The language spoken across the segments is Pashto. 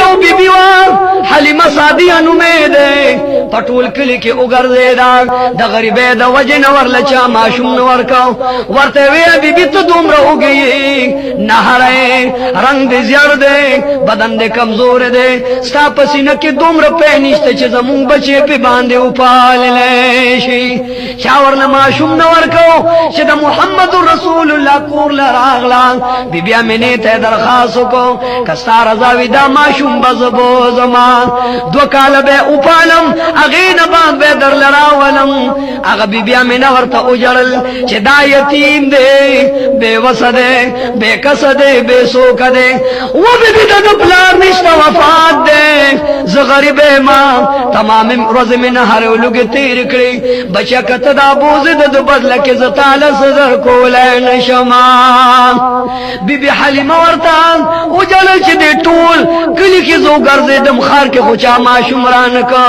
یو بی بی وار حلیمه سعدیه نومې دی په ټول کلي کې وګرځېدا د غریبۍ د وجې نه ورله چا ماشوم نه ورکاو ورته ویې بی بي ته دومره وږی یې نهری رنګ دې زیړ دی بدن دې کمزور دی ستا په سینه کې دومره پی نشته چې زمونږ بچې پې باندې وپاللی شي چا ورله ماشوم نه ورکو چې د محمد رسول الله کور له راغله بی بي امینې ته درخواست وکړو که ستا رضا وي دا ماشوم به زه بوځما 2 کاله به یې وپالم هغې نه بعد به یې درله راولم هغه بی بي امینه ورته وژړل چې دا یتیم دی بې وسه دی بې کسه دی بې څوکه دی و بی بي د ده پلار نشته وفات دی زه غریب ما تمام ورځې مې نه هرې لوږې تېرې کړې بچه که ته دا بوځې د ده بدله کې زه تاله څه درکولی نه شمه بی بي حلیمه ورته وژړل چې دې ټول کلي کې زه وګرځېدم ښار کې خو چا ماشوم رانه که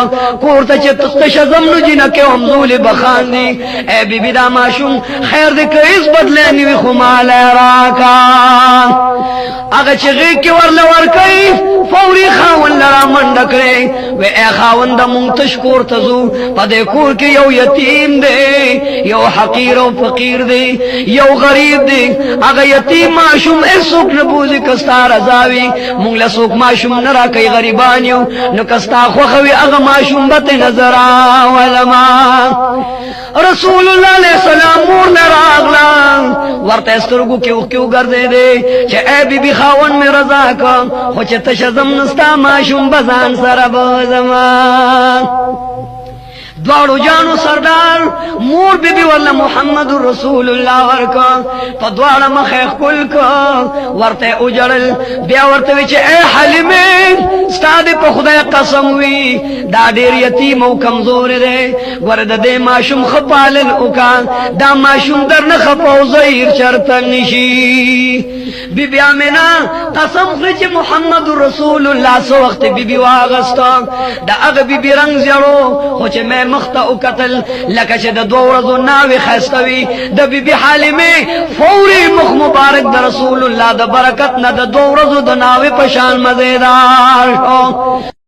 کور ته چې تشه ځم نو جینکې همزولې به خاندي ای بی بي دا ماشوم خیر دې که هېڅ بدلی نه وي خو مالی راکه هغه چې غېږ کې ورله ورکوي فوري خاوند له را منډه کړې وی ای خاونده مونږ تش کور ته ځو په دې کور کې یو یتیم دی یو حقیر او فقیر دی یو غریب دی هغه یتیم ماشوم هېڅوک نه بوځي که ستا رضا وي مونږ له څوک ماشوم نه راکوي غریبان یو نو که ستا خوښه وي هغه ماشوم به ترې نه زه راولما رسول الله علیه السلام مور نه راغله ورته یې سترګو کې اوښکې وګرځېدې چې ای بی بي خاوند مې رضا کړ خو چې تشه ځم نو ستا ماشوم به ځان سره بوځما دواړو جانو سردار مور بی بی ورله محمد رسول الله ورکا په دواړه مخې ښکل کړ ورته یې وژړل بیا ورته وی چې ای حلیمې ستا دې په خدای قسم وي دا ډېر یتیم او کمزور دی ګوره د دې ماشوم ښه پالل وکړه دا ماشوم در نه خفه او زهیر چرته نشي بی بی آمینه قسم خوري چې محمد رسول الله څه وخت بی بی واغسته د هغه بی بی رنګ زیړو خو چې مې مخته وکتل لکه چې د 2 ورځو ناوې ښایسته وي د بی بی حلیمې فوري مخ مبارک د رسول الله د برکت نه د 2 ورځو د ناوې په شان مزیدار شو